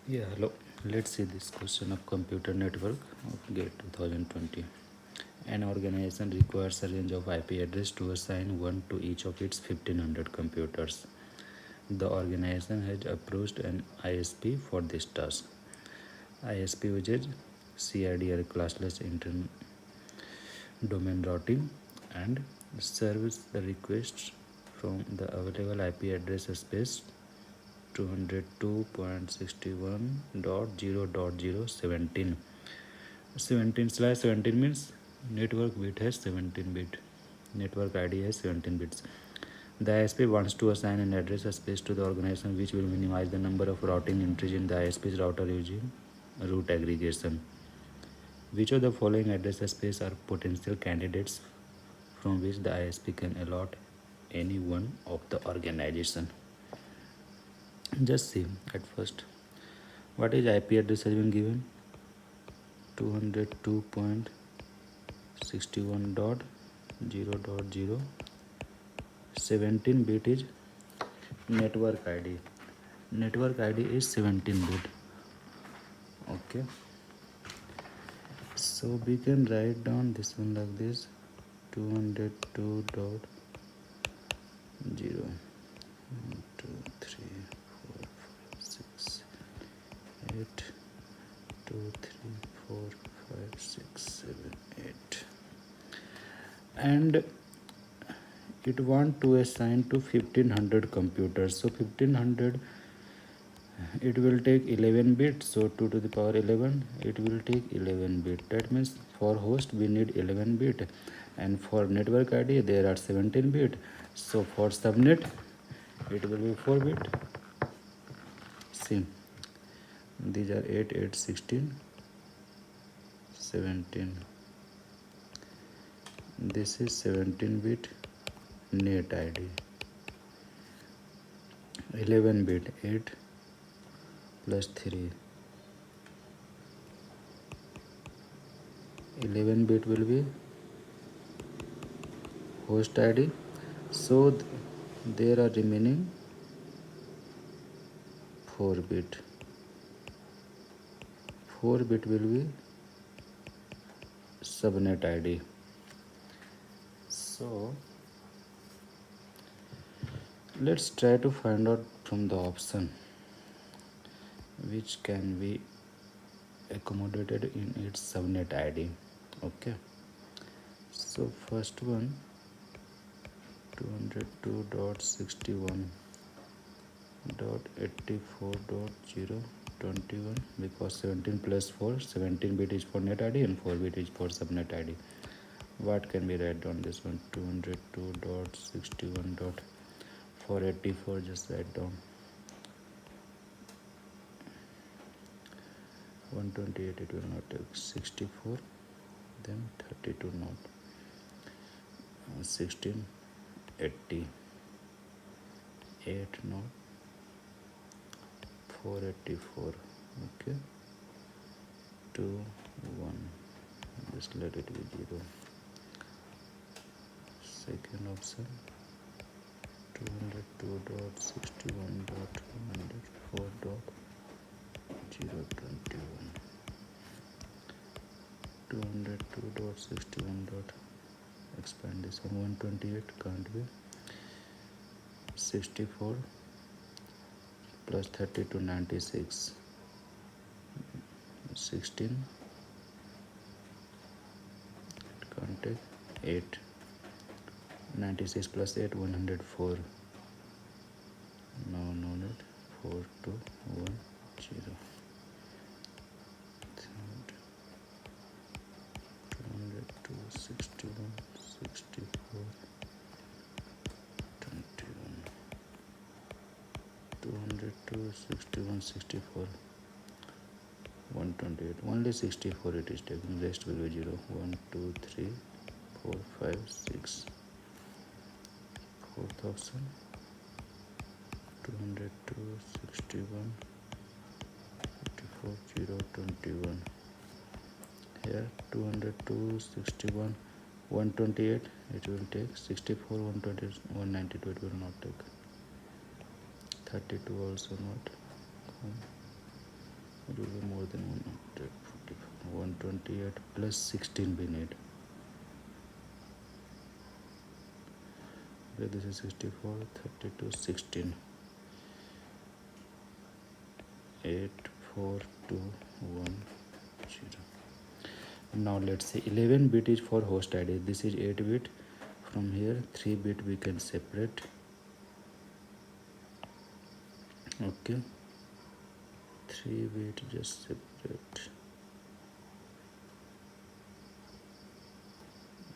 Yeah, hello. Let's see this question of computer network of GATE 2020. An organization requires a range of IP address to assign one to each of its 1500 computers. The organization has approached an ISP for this task. ISP uses CIDR classless domain routing and serves the requests from the available IP address space 202.61.0.017. 17/17 means network bit has 17 bit. Network ID has 17 bits. The ISP wants to assign an address space to the organization which will minimize the number of routing entries in the ISP's router using route aggregation. Which of the following address space are potential candidates from which the ISP can allot any one of the organization? Just see at first. What is IP address has been given? 202.61.0.0. 17 bit is network ID. Network ID is 17 bit. Okay. So we can write down this one like this: 202.0. 1, 2, 3, 4, 5, 6, 8, 2, 3, 4, 5, 6, 7, 8. And it want to assign to 1500 computers. So 1500, it will take 11 bits. So 2 to the power 11, it will take 11 bit. That means for host we need 11 bit, and for network ID there are 17 bit. So for subnet it will be 4 bit. See, these are 8, 8, 16, 17. This is 17 bit net ID. 11 bit 8 plus 3. 11 bit will be host ID. So there are remaining 4 bit. 4 bit will be subnet ID. So let's try to find out from the option which can be accommodated in its subnet ID. Okay. So first one, 202.61.84.0.21, because 17 plus 4, 17 bit is for net ID and 4 bit is for subnet ID. What can we write down this one? 202.61.484, just write down 128, it will not take 64, then 32 not 16, 80, 8 not 484. Okay, 2 1, just let it be 0. Second option, 202.61.104.021. 202.61. Expand this one. 128 can't be. 64 plus 32, 96. 16 can't take. 8. 96 plus 8, 104. Now no need. 4, 2, 1, 0. 202, 61, 64, 21. 202, 61, 64, 128. Only 64 it is taken. Rest will be 0. 1, 2, 3, 4, 5, 6. Fourth option, 202, 61, 54, 0, 21. Here 202, 61, 128, it will take. 64, 120, 192, it will not take. 32 also not. then 128 plus 16 we need. Okay, this is 64, 32, 16. 8, 4, 2, 1, 0. Now let's say 11 bit is for host ID. This is 8 bit. From here 3 bit we can separate. Okay, 3 bit just separate.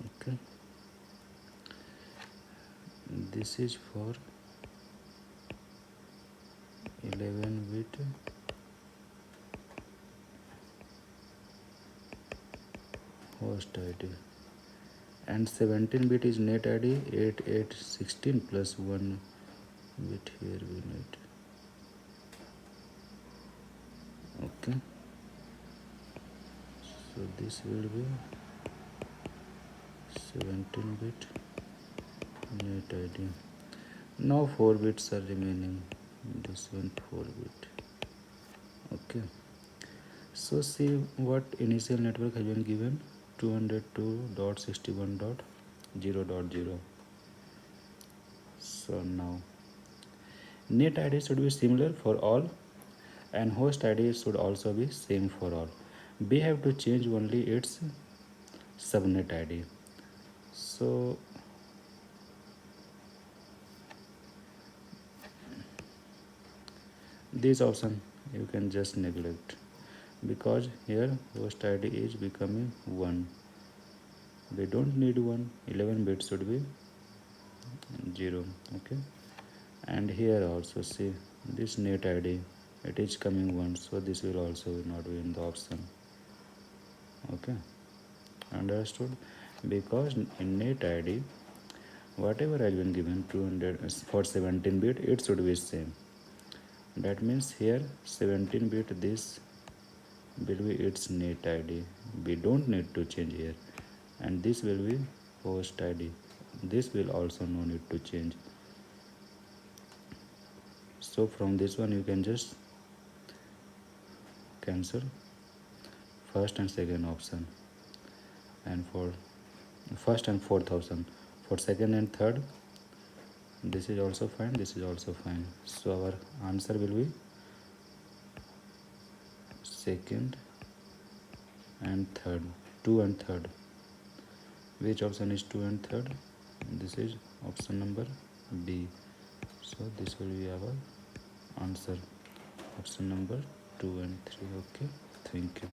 Okay, this is for 11 bit host ID, and 17 bit is net ID. 8, 8, 16 plus 1 bit here we need. Okay, so this will be 17 bit net ID. Now 4 bits are remaining. This one 4 bit. Okay, so see what initial network has been given: 202.61.0.0. So now net ID should be similar for all, and host ID should also be same for all. We have to change only its subnet ID. So this option you can just neglect, because here host ID is becoming 1. We don't need 1. 11 bits should be 0. Okay, and here also see this net ID, it is coming 1, so this will also not be in the option. Okay, understood? Because in net ID whatever has been given 200 for 17 bit, it should be same. That means here 17 bit, this will be its net ID. We don't need to change here, and this will be host ID. This will also no need to change. So from this one you can just cancel first and second option, and for first and fourth option. For second and third, this is also fine, this is also fine. So our answer will be second and third, 2 and third. Which option is 2 and third? This is option number B. So this will be our answer, option number 2 and 3. Okay, thank you.